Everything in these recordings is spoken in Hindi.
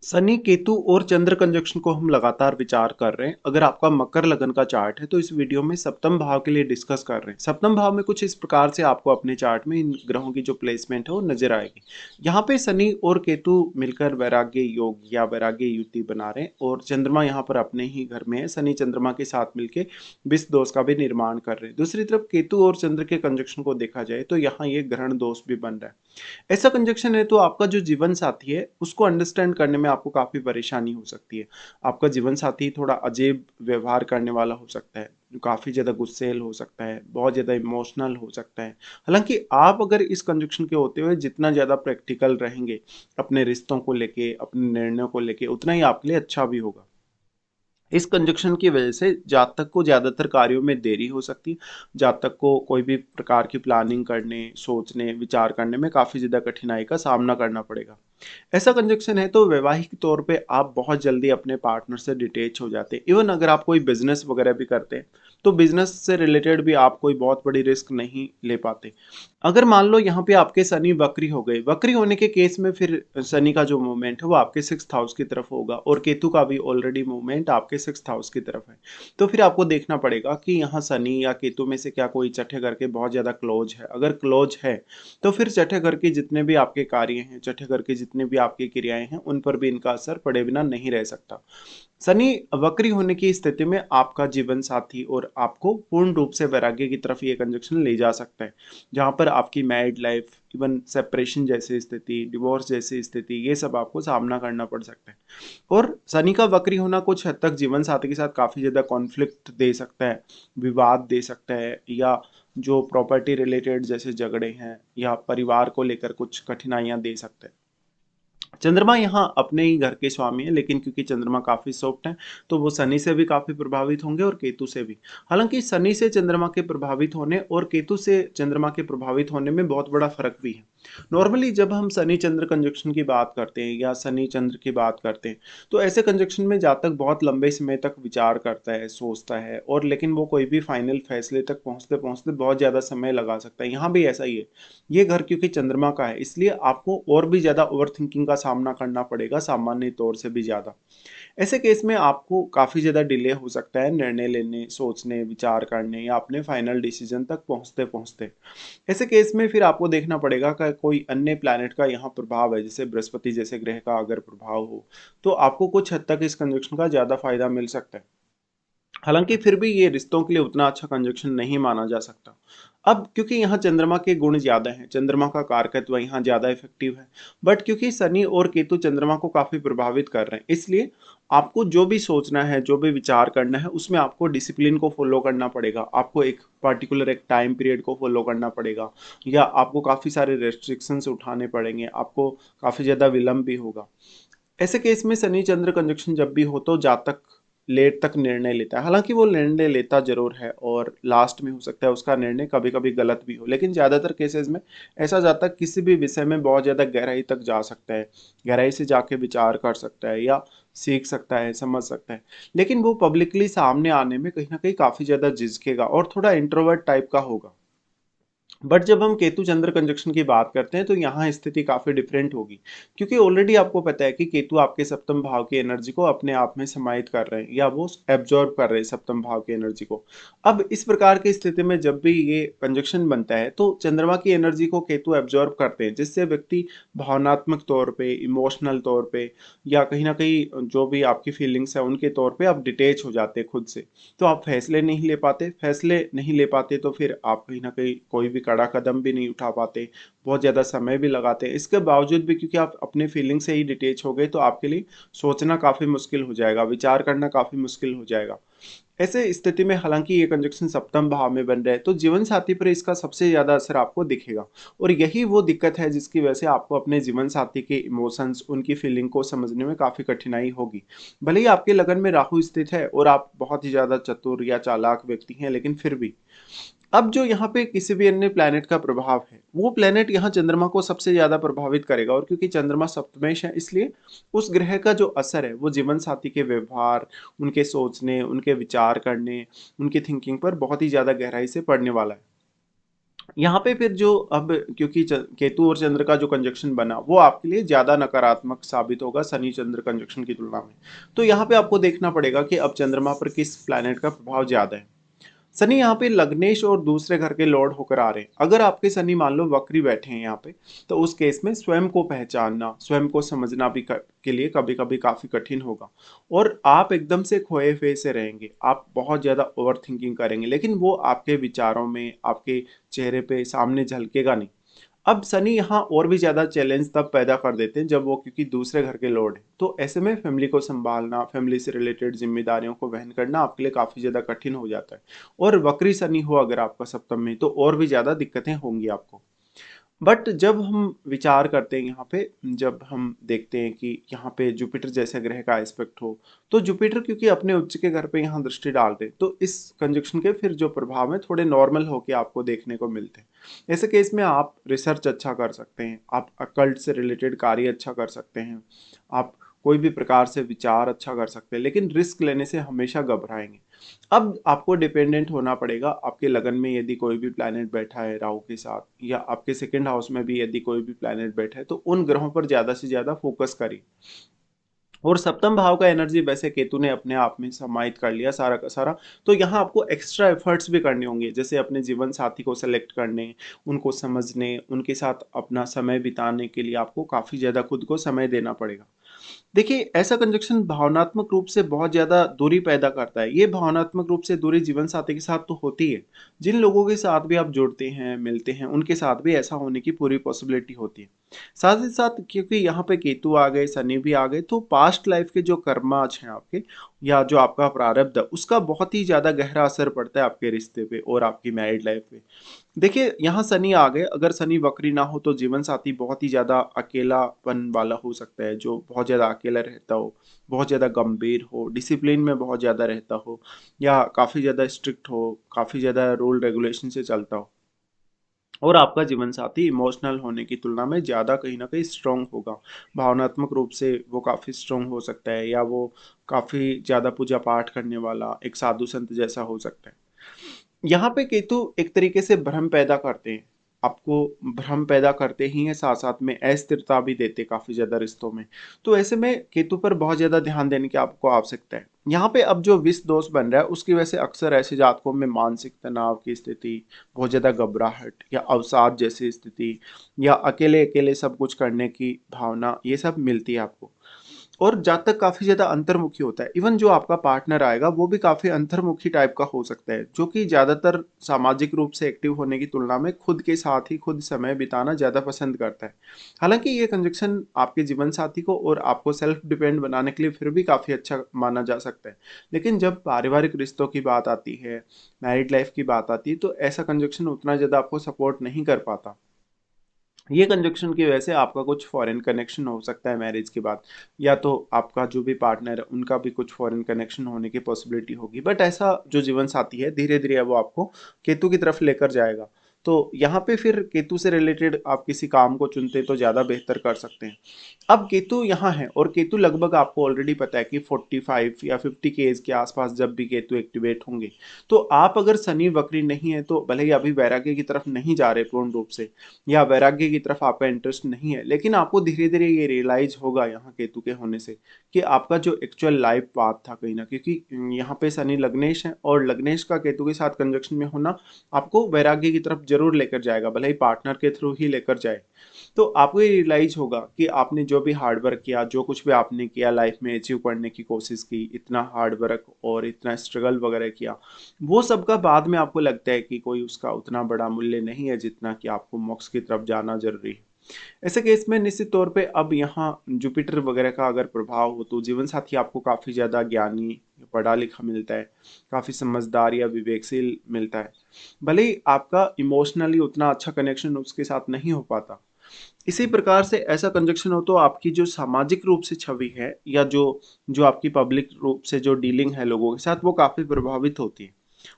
शनि, केतु और चंद्र कंजक्शन को हम लगातार विचार कर रहे हैं। अगर आपका मकर लगन का चार्ट है तो इस वीडियो में सप्तम भाव के लिए डिस्कस कर रहे हैं। सप्तम भाव में कुछ इस प्रकार से आपको अपने चार्ट में इन ग्रहों की जो प्लेसमेंट है वो नजर आएगी। यहाँ पे शनि और केतु मिलकर वैराग्य योग या वैराग्य युति बना रहे हैं और चंद्रमा यहाँ पर अपने ही घर में है। शनि चंद्रमा के साथ मिलकर विष दोष का भी निर्माण कर रहे हैं। दूसरी तरफ केतु और चंद्र के कंजक्शन को देखा जाए तो यहाँ ये ग्रहण दोष भी बन रहा है। ऐसा कंजक्शन है तो आपका जो जीवन साथी है उसको अंडरस्टैंड करने में आपको काफी परेशानी हो सकती है। आपका जीवन साथी थोड़ा अजीब व्यवहार करने वाला हो सकता है, काफी ज्यादा गुस्सैल हो सकता है, बहुत ज्यादा इमोशनल हो सकता है। हालांकि आप अगर इस कंजक्शन के होते हुए जितना ज्यादा प्रैक्टिकल रहेंगे अपने रिश्तों को लेके, अपने निर्णयों को लेके, उतना ही आपके लिए अच्छा भी होगा। इस कंजक्शन की वजह से जातक को ज्यादातर कार्यों में देरी हो सकती है। जातक को कोई भी प्रकार की प्लानिंग करने, सोचने, विचार करने में काफी ज्यादा कठिनाई का सामना करना पड़ेगा। ऐसा कंजक्शन है तो वैवाहिक तौर पे आप बहुत जल्दी अपने पार्टनर से डिटेच हो जाते हैं। इवन अगर आप कोई बिजनेस वगैरह भी करते हैं तो बिजनेस से रिलेटेड भी आप कोई बहुत बड़ी रिस्क नहीं ले पाते। अगर मान लो यहाँ पे आपके शनि वक्री हो गए, वक्री होने के केस में फिर शनि का जो मूवमेंट है वो आपके सिक्स्थ हाउस की तरफ होगा और केतु का भी ऑलरेडी मूवमेंट आपके सिक्स्थ हाउस की तरफ है। तो फिर आपको देखना पड़ेगा कि यहाँ शनि या केतु में से क्या कोई छठे घर के बहुत ज्यादा क्लोज है। अगर क्लोज है तो फिर छठे घर के जितने भी आपके कार्य हैं, छठे घर के जितने भी आपकी क्रियाएं हैं, उन पर भी इनका असर पड़े बिना नहीं रह सकता। शनि वक्री होने की स्थिति में आपका जीवन साथी और आपको पूर्ण रूप से वैराग्य की तरफ ये कंजक्शन ले जा सकता है, जहां पर आपकी मैरिड लाइफ, इवन सेपरेशन जैसी स्थिति, डिवोर्स जैसी स्थिति, ये सब आपको सामना करना पड़ सकता है। और शनि का वक्री होना कुछ हद तक जीवन साथी के साथ काफी ज्यादा कॉन्फ्लिक्ट दे सकता है, विवाद दे सकता है, या जो प्रॉपर्टी रिलेटेड जैसे झगड़े हैं या परिवार को लेकर कुछ कठिनाइयां दे सकते हैं। चंद्रमा यहाँ अपने ही घर के स्वामी है, लेकिन क्योंकि चंद्रमा काफी सॉफ्ट है तो वो शनि से भी काफी प्रभावित होंगे और केतु से भी। हालांकि शनि से चंद्रमा के प्रभावित होने और केतु से चंद्रमा के प्रभावित होने में बहुत बड़ा फर्क भी है। नॉर्मली जब हम शनि चंद्र कंजक्शन की बात करते हैं या शनि चंद्र की बात करते हैं तो ऐसे कंजक्शन में जातक बहुत लंबे समय तक विचार करता है, सोचता है, और लेकिन वो कोई भी फाइनल फैसले तक पहुंचते पहुंचते बहुत ज्यादा समय लगा सकता है। यहाँ भी ऐसा ही है। ये घर क्योंकि चंद्रमा का है इसलिए आपको और भी ज्यादा ओवर थिंकिंग का सामना करना पड़ेगा, सामान्य तौर से भी ज्यादा। ऐसे केस में आपको काफी ज्यादा डिले हो सकता है निर्णय लेने, सोचने, विचार करने या अपने फाइनल डिसीजन तक पहुंचते पहुंचते। ऐसे केस में फिर आपको देखना पड़ेगा कि कोई अन्य प्लैनेट का यहाँ प्रभाव है, जैसे बृहस्पति जैसे ग्रह का अगर प्रभाव हो तो आपको कुछ हद तक इस कंजक्शन का ज्यादा फायदा मिल सकता है। हालांकि फिर भी ये रिश्तों के लिए उतना अच्छा कंजक्शन नहीं माना जा सकता। अब क्योंकि यहाँ चंद्रमा के गुण ज्यादा हैं, चंद्रमा का कारकत्व यहाँ ज्यादा इफेक्टिव है, बट क्योंकि शनि और केतु चंद्रमा को काफी प्रभावित कर रहे हैं इसलिए आपको जो भी सोचना है, जो भी विचार करना है, उसमें आपको डिसिप्लिन को फॉलो करना पड़ेगा। आपको एक पर्टिकुलर एक टाइम पीरियड को फॉलो करना पड़ेगा, या आपको काफी सारे रेस्ट्रिक्शंस उठाने पड़ेंगे, आपको काफी ज्यादा विलंब भी होगा। ऐसे केस में शनि चंद्र कंजक्शन जब भी हो तो जातक लेट तक निर्णय लेता है। हालांकि वो निर्णय लेता जरूर है और लास्ट में हो सकता है उसका निर्णय कभी कभी गलत भी हो, लेकिन ज्यादातर केसेस में ऐसा जातक किसी भी विषय में बहुत ज्यादा गहराई तक जा सकता है, गहराई से जाके विचार कर सकता है या सीख सकता है, समझ सकता है। लेकिन वो पब्लिकली सामने आने में कहीं ना कहीं काफी ज्यादा झिझकेगा और थोड़ा इंट्रोवर्ट टाइप का होगा। बट जब हम केतु चंद्र कंजक्शन की बात करते हैं तो यहाँ स्थिति काफी डिफरेंट होगी, क्योंकि ऑलरेडी आपको पता है कि केतु आपके सप्तम भाव की एनर्जी को अपने आप में समाहित कर रहे हैं या वो एब्जॉर्ब कर रहे हैं सप्तम भाव की एनर्जी को। अब इस प्रकार की स्थिति में जब भी ये कंजक्शन बनता है तो चंद्रमा की एनर्जी को केतु एब्जॉर्ब करते हैं, जिससे व्यक्ति भावनात्मक तौर पे, इमोशनल तौर पे, या कहीं ना कहीं जो भी आपकी फीलिंग्स है उनके तौर पे आप डिटेच हो जाते हैं खुद से। तो आप फैसले नहीं ले पाते, फैसले नहीं ले पाते तो फिर आप कहीं ना कहीं कोई भी कड़ा कदम भी नहीं उठा पाते, बहुत ज़्यादा समय भी लगाते हैं। इसके बावजूद भी क्योंकि आप अपने फीलिंग से ही डिटेच हो गए तो आपके लिए सोचना काफ़ी मुश्किल हो जाएगा, विचार करना काफ़ी मुश्किल हो जाएगा। ऐसे स्थिति में हालांकि ये कंजक्शन सप्तम भाव में बन रहा है तो जीवन साथी पर इसका सबसे ज्यादा असर आपको दिखेगा। और यही वो दिक्कत है जिसकी वजह से आपको अपने जीवन साथी के इमोशंस, उनकी फीलिंग को समझने में काफी कठिनाई होगी। भले ही आपके लगन में राहु स्थित है और आप बहुत ही ज्यादा चतुर या चालाक व्यक्ति हैं, लेकिन फिर भी अब जो यहाँ पे किसी भी अन्य प्लैनेट का प्रभाव है वो प्लैनेट यहाँ चंद्रमा को सबसे ज्यादा प्रभावित करेगा, और क्योंकि चंद्रमा सप्तमेश है इसलिए उस ग्रह का जो असर है वो जीवन साथी के व्यवहार, उनके सोचने, उनके विचार करने, उनकी थिंकिंग पर बहुत ही ज्यादा गहराई से पड़ने वाला है। यहाँ पे फिर जो अब क्योंकि केतु और चंद्र का जो कंजक्शन बना वो आपके लिए ज्यादा नकारात्मक साबित होगा शनि चंद्र कंजक्शन की तुलना में। तो यहाँ पे आपको देखना पड़ेगा कि अब चंद्रमा पर किस प्लैनेट का प्रभाव ज्यादा है। शनि यहाँ पे लग्नेश और दूसरे घर के लॉर्ड होकर आ रहे हैं। अगर आपके शनि मान लो वक्री बैठे हैं यहाँ पे, तो उस केस में स्वयं को पहचानना, स्वयं को समझना भी के लिए कभी कभी काफी कठिन होगा। और आप एकदम से खोए हुए से रहेंगे, आप बहुत ज्यादा ओवर थिंकिंग करेंगे, लेकिन वो आपके विचारों में, आपके चेहरे पे सामने झलकेगा नहीं। अब शनि यहाँ और भी ज्यादा चैलेंज तब पैदा कर देते हैं जब वो, क्योंकि दूसरे घर के लोड है, तो ऐसे में फैमिली को संभालना, फैमिली से रिलेटेड जिम्मेदारियों को वहन करना आपके लिए काफी ज्यादा कठिन हो जाता है। और वक्री शनि हो अगर आपका सप्तम में, तो और भी ज्यादा दिक्कतें होंगी आपको। बट जब हम विचार करते हैं यहाँ पे, जब हम देखते हैं कि यहाँ पे जुपिटर जैसे ग्रह का एस्पेक्ट हो, तो जुपिटर क्योंकि अपने उच्च के घर पे यहाँ दृष्टि डाल रहे हैं, तो इस कंजक्शन के फिर जो प्रभाव है थोड़े नॉर्मल होके आपको देखने को मिलते हैं। ऐसे केस में आप रिसर्च अच्छा कर सकते हैं, आप अकल्ट से रिलेटेड कार्य अच्छा कर सकते हैं, आप कोई भी प्रकार से विचार अच्छा कर सकते हैं, लेकिन रिस्क लेने से हमेशा घबराएंगे। अब आपको डिपेंडेंट होना पड़ेगा, आपके लगन में यदि कोई भी प्लैनेट बैठा है राहु के साथ, या आपके सेकंड हाउस में भी यदि कोई भी प्लैनेट बैठा है, तो उन ग्रहों पर ज्यादा से ज्यादा फोकस करिए। और सप्तम भाव का एनर्जी वैसे केतु ने अपने आप में समाहित कर लिया सारा का सारा। तो यहाँ आपको एक्स्ट्रा एफर्ट्स भी करने होंगे, जैसे अपने जीवन साथी को सेलेक्ट करने, उनको समझने, उनके साथ अपना समय बिताने के लिए आपको काफी ज्यादा खुद को समय देना पड़ेगा। देखिए, ऐसा कंजक्शन भावनात्मक रूप से बहुत ज्यादा दूरी पैदा करता है। ये भावनात्मक रूप से दूरी जीवन साथी के साथ तो होती है, जिन लोगों के साथ भी आप जुड़ते हैं, मिलते हैं, उनके साथ भी ऐसा होने की पूरी पॉसिबिलिटी होती है। साथ ही साथ क्योंकि यहाँ पे केतु आ गए, शनि भी आ गए, तो पास्ट लाइफ के जो कर्माच हैं आपके, या जो आपका प्रारब्ध है, उसका बहुत ही ज्यादा गहरा असर पड़ता है आपके रिश्ते पे और आपकी मैरिड लाइफ पे। देखिए, यहाँ शनि आ गए, अगर शनि वक्री ना हो तो जीवन साथी बहुत ही ज्यादा अकेलापन वाला हो सकता है, जो बहुत ज्यादा अकेला रहता हो, बहुत ज्यादा गंभीर हो, डिसिप्लिन में बहुत ज्यादा रहता हो, या काफी ज्यादा स्ट्रिक्ट हो, काफी ज्यादा रूल रेगुलेशन से चलता हो। और आपका जीवन साथी इमोशनल होने की तुलना में ज्यादा कहीं ना कहीं स्ट्रांग होगा, भावनात्मक रूप से वो काफी स्ट्रांग हो सकता है, या वो काफी ज्यादा पूजा पाठ करने वाला एक साधु संत जैसा हो सकता है। यहाँ पे केतु एक तरीके से भ्रम पैदा करते हैं, आपको भ्रम पैदा करते ही हैं, साथ साथ में अस्थिरता भी देते काफी ज्यादा रिश्तों में। तो ऐसे में केतु पर बहुत ज्यादा ध्यान देने की आपको आवश्यकता है। यहाँ पे अब जो विष दोष बन रहा है उसकी वजह से अक्सर ऐसे जातकों में मानसिक तनाव की स्थिति, बहुत ज्यादा घबराहट या अवसाद जैसी स्थिति, या अकेले अकेले सब कुछ करने की भावना, ये सब मिलती है आपको। और जातक काफी ज्यादा अंतर्मुखी होता है, इवन जो आपका पार्टनर आएगा वो भी काफी अंतर्मुखी टाइप का हो सकता है, जो कि ज्यादातर सामाजिक रूप से एक्टिव होने की तुलना में खुद के साथ ही खुद समय बिताना ज्यादा पसंद करता है। हालांकि ये कंजक्शन आपके जीवन साथी को और आपको सेल्फ डिपेंड बनाने के लिए फिर भी काफी अच्छा माना जा सकता है, लेकिन जब पारिवारिक रिश्तों की बात आती है, मैरिड लाइफ की बात आती है, तो ऐसा कंजक्शन उतना ज्यादा आपको सपोर्ट नहीं कर पाता। ये कंजक्शन की वजह से आपका कुछ फॉरेन कनेक्शन हो सकता है मैरिज के बाद, या तो आपका जो भी पार्टनर है उनका भी कुछ फॉरेन कनेक्शन होने की पॉसिबिलिटी होगी। बट ऐसा जो जीवन साथी है धीरे धीरे वो आपको केतु की तरफ लेकर जाएगा। तो यहाँ पे फिर केतु से रिलेटेड आप किसी काम को चुनते तो ज़्यादा बेहतर कर सकते हैं। अब केतु यहाँ है, और केतु लगभग आपको ऑलरेडी पता है कि 45 या 50 के एज के आसपास जब भी केतु एक्टिवेट होंगे, तो आप अगर शनि वक्री नहीं है तो भले ही अभी वैराग्य की तरफ नहीं जा रहे पूर्ण रूप से, या वैराग्य की तरफ आपका इंटरेस्ट नहीं है, लेकिन आपको धीरे धीरे ये रियलाइज होगा यहाँ केतु के होने से कि आपका जो एक्चुअल लाइफ पाथ था कहीं ना, क्योंकि यहाँ पे शनि लग्नेश है, और लग्नेश का केतु के साथ कंजक्शन में होना आपको वैराग्य की तरफ जरूर लेकर जाएगा, भले ही पार्टनर के थ्रू ही लेकर जाए। तो आपको ये रियलाइज होगा कि आपने जो भी हार्ड वर्क किया, जो कुछ भी आपने किया लाइफ में अचीव करने की कोशिश की, इतना हार्ड वर्क और इतना स्ट्रगल वगैरह किया, वो सब का बाद में आपको लगता है कि कोई उसका उतना बड़ा मूल्य नहीं है जितना कि आपको मोक्ष की तरफ जाना जरूरी है। ऐसे केस में निश्चित तौर पे अब यहाँ जुपिटर वगैरह का अगर प्रभाव हो तो जीवन साथी आपको काफी ज्यादा ज्ञानी, पढ़ा लिखा मिलता है, काफी समझदार या विवेकशील मिलता है, भले ही आपका इमोशनली उतना अच्छा कनेक्शन उसके साथ नहीं हो पाता। इसी प्रकार से ऐसा कंजक्शन हो तो आपकी जो सामाजिक रूप से छवि है, या जो जो आपकी पब्लिक रूप से जो डीलिंग है लोगों के साथ, वो काफी प्रभावित होती है।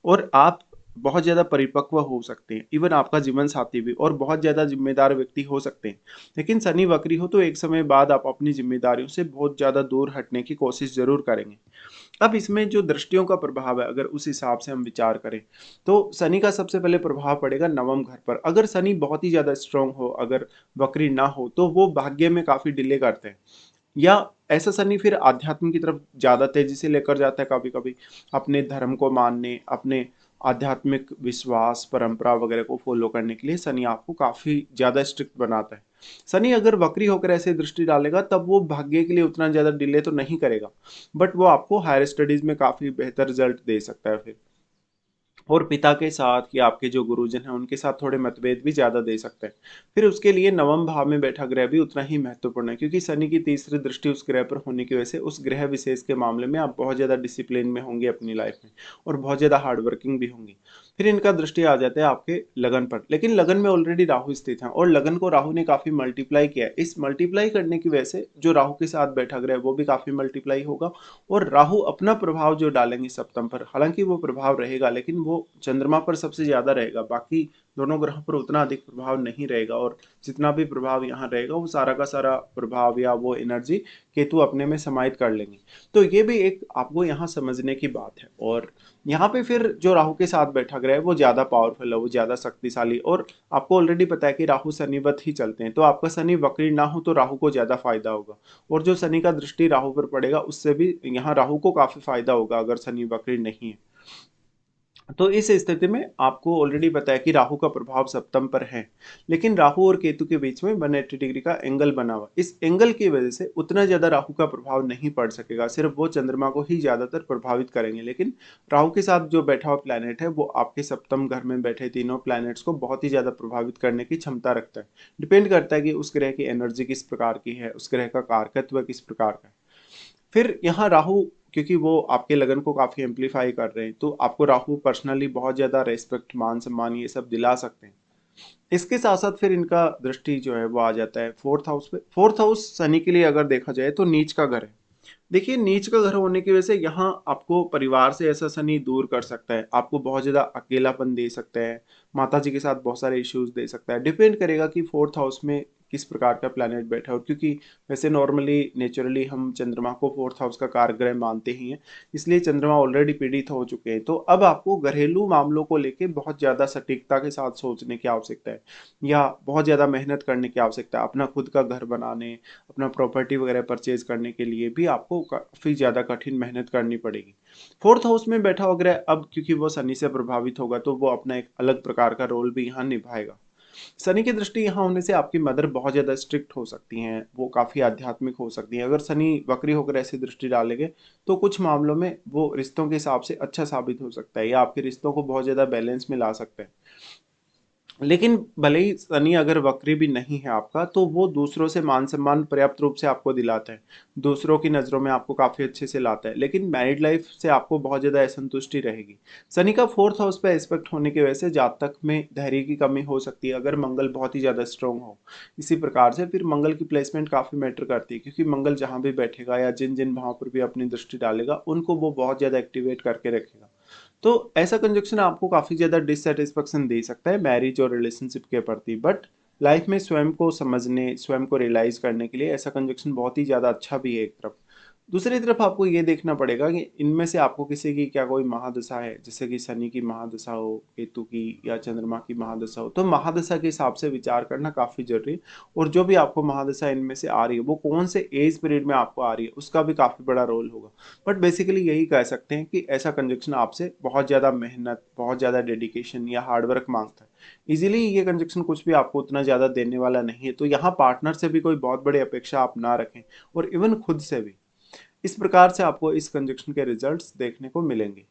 और आप बहुत ज़्यादा परिपक्व हो सकते हैं, इवन आपका जीवन साथी भी, और बहुत ज़्यादा जिम्मेदार व्यक्ति हो सकते हैं। लेकिन शनि वक्री हो तो एक समय बाद आप अपनी जिम्मेदारियों से बहुत ज़्यादा दूर हटने की कोशिश ज़रूर करेंगे। अब इसमें जो दृष्टियों का प्रभाव है, अगर उस हिसाब से हम विचार करें, तो शनि का सबसे पहले प्रभाव पड़ेगा नवम घर पर। अगर शनि बहुत ही ज़्यादा स्ट्रांग हो, अगर वक्री ना हो, तो वो भाग्य में काफ़ी डिले करते हैं, या ऐसा शनि फिर आध्यात्म की तरफ ज़्यादा तेजी से लेकर जाता है कभी कभी, अपने धर्म को मानने, अपने आध्यात्मिक विश्वास परंपरा वगैरह को फॉलो करने के लिए शनि आपको काफ़ी ज़्यादा स्ट्रिक्ट बनाता है। शनि अगर वक्री होकर ऐसे दृष्टि डालेगा तब वो भाग्य के लिए उतना ज़्यादा डिले तो नहीं करेगा, बट वो आपको हायर स्टडीज़ में काफ़ी बेहतर रिजल्ट दे सकता है फिर, और पिता के साथ या आपके जो गुरुजन हैं उनके साथ थोड़े मतभेद भी ज़्यादा दे सकते हैं। फिर उसके लिए नवम भाव में बैठा ग्रह भी उतना ही महत्वपूर्ण है, क्योंकि शनि की तीसरी दृष्टि उस ग्रह पर होने की वजह से उस ग्रह विशेष के मामले में आप बहुत ज़्यादा डिसिप्लिन में होंगे अपनी लाइफ में, और बहुत ज़्यादा हार्ड वर्किंग भी होंगे। फिर इनका दृष्टि आ जाता है आपके लगन पर, लेकिन लगन में ऑलरेडी राहु स्थित है, और लगन को राहु ने काफ़ी मल्टीप्लाई किया है। इस मल्टीप्लाई करने की वजह से जो राहु के साथ बैठा ग्रह वो भी काफ़ी मल्टीप्लाई होगा, और राहु अपना प्रभाव जो डालेंगे सप्तम पर, हालांकि वो प्रभाव रहेगा लेकिन वो चंद्रमा पर सबसे ज्यादा रहेगा, बाकी दोनों ग्रहों पर उतना अधिक प्रभाव नहीं रहेगा, और जितना भी प्रभाव यहाँ रहेगा वो सारा का सारा प्रभाव या वो एनर्जी केतु अपने में समाहित कर लेंगे। तो ये भी एक आपको यहाँ समझने की बात है। और यहाँ पे फिर जो राहु के साथ बैठा ग्रह है वो ज्यादा पावरफुल है, वो ज्यादा शक्तिशाली, और आपको ऑलरेडी पता है कि राहु शनिवत ही चलते हैं, तो आपका शनि वक्री ना हो तो राहु को ज्यादा फायदा होगा, और जो शनि का दृष्टि राहु पर पड़ेगा उससे भी यहाँ राहु को काफी फायदा होगा अगर शनि वक्री नहीं है। तो इस स्थिति में आपको ऑलरेडी पता है कि राहु का प्रभाव सप्तम पर है, लेकिन राहु और केतु के बीच में 180 डिग्री का एंगल बना हुआ, इस एंगल की वजह से उतना ज्यादा राहु का प्रभाव नहीं पड़ सकेगा, सिर्फ वो चंद्रमा को ही ज्यादातर प्रभावित करेंगे। लेकिन राहु के साथ जो बैठा हुआ प्लैनेट है वो आपके सप्तम घर में बैठे तीनों प्लैनेट्स को बहुत ही ज्यादा प्रभावित करने की क्षमता रखता है। डिपेंड करता है कि उस ग्रह की एनर्जी किस प्रकार की है, उस ग्रह का कारकत्व किस प्रकार का है। फिर यहाँ राहु, क्योंकि वो आपके लगन को काफी एम्पलीफाई कर रहे हैं, तो आपको राहु पर्सनली बहुत ज्यादा रेस्पेक्ट मान सम्मान ये सब दिला सकते हैं। इसके साथ साथ फिर इनका दृष्टि जो है वो आ जाता है फोर्थ हाउस पे। फोर्थ हाउस शनि के लिए अगर देखा जाए तो नीच का घर है। देखिए, नीच का घर होने की वजह से यहाँ आपको परिवार से ऐसा शनि दूर कर सकता है, आपको बहुत ज्यादा अकेलापन दे सकता है, माता जी के साथ बहुत सारे इश्यूज दे सकता है। डिपेंड करेगा कि फोर्थ हाउस में किस प्रकार का प्लैनेट बैठा है, और क्योंकि वैसे नॉर्मली नेचुरली हम चंद्रमा को फोर्थ हाउस का कारग्रह मानते ही हैं, इसलिए चंद्रमा ऑलरेडी पीड़ित हो चुके हैं। तो अब आपको घरेलू मामलों को लेके बहुत ज्यादा सटीकता के साथ सोचने की आवश्यकता है, या बहुत ज्यादा मेहनत करने की आवश्यकता है। अपना खुद का घर बनाने, अपना प्रॉपर्टी वगैरह परचेज करने के लिए भी आपको काफी ज्यादा कठिन मेहनत करनी पड़ेगी। फोर्थ हाउस में बैठा हुआ ग्रह अब क्योंकि वो शनि से प्रभावित होगा तो वो अपना एक अलग प्रकार का रोल भी यहाँ निभाएगा। शनि की दृष्टि यहाँ होने से आपकी मदर बहुत ज्यादा स्ट्रिक्ट हो सकती हैं, वो काफी आध्यात्मिक हो सकती हैं। अगर शनि वक्री होकर ऐसी दृष्टि डालेंगे तो कुछ मामलों में वो रिश्तों के हिसाब से अच्छा साबित हो सकता है, या आपके रिश्तों को बहुत ज्यादा बैलेंस में ला सकता है। लेकिन भले ही शनि अगर वक्री भी नहीं है आपका, तो वो दूसरों से मान सम्मान पर्याप्त रूप से आपको दिलाता है, दूसरों की नज़रों में आपको काफ़ी अच्छे से लाता है, लेकिन मैरिड लाइफ से आपको बहुत ज़्यादा असंतुष्टि रहेगी। शनि का फोर्थ हाउस पे एस्पेक्ट होने की वजह से जातक में धैर्य की कमी हो सकती है, अगर मंगल बहुत ही ज़्यादा स्ट्रांग हो। इसी प्रकार से फिर मंगल की प्लेसमेंट काफ़ी मैटर करती है, क्योंकि मंगल जहाँ भी बैठेगा या जिन जिन भाव पर भी अपनी दृष्टि डालेगा उनको वो बहुत ज़्यादा एक्टिवेट करके रखेगा। तो ऐसा कंजक्शन आपको काफी ज्यादा डिससेटिस्फेक्शन दे सकता है मैरिज और रिलेशनशिप के प्रति, बट लाइफ में स्वयं को समझने, स्वयं को रियलाइज करने के लिए ऐसा कंजक्शन बहुत ही ज्यादा अच्छा भी है एक तरफ। दूसरी तरफ आपको ये देखना पड़ेगा कि इनमें से आपको किसी की क्या कोई महादशा है, जैसे कि शनि की महादशा हो, केतु की या चंद्रमा की महादशा हो, तो महादशा के हिसाब से विचार करना काफी जरूरी है। और जो भी आपको महादशा इनमें से आ रही है वो कौन से एज पीरियड में आपको आ रही है उसका भी काफी बड़ा रोल होगा। बट बेसिकली यही कह सकते हैं कि ऐसा कंजक्शन आपसे बहुत ज्यादा मेहनत, बहुत ज्यादा डेडिकेशन या हार्डवर्क मांगता है। इजीली ये कंजक्शन कुछ भी आपको उतना ज्यादा देने वाला नहीं है, तो यहाँ पार्टनर से भी कोई बहुत बड़ी अपेक्षा आप ना रखें, और इवन खुद से भी। इस प्रकार से आपको इस कंजक्शन के रिजल्ट्स देखने को मिलेंगे।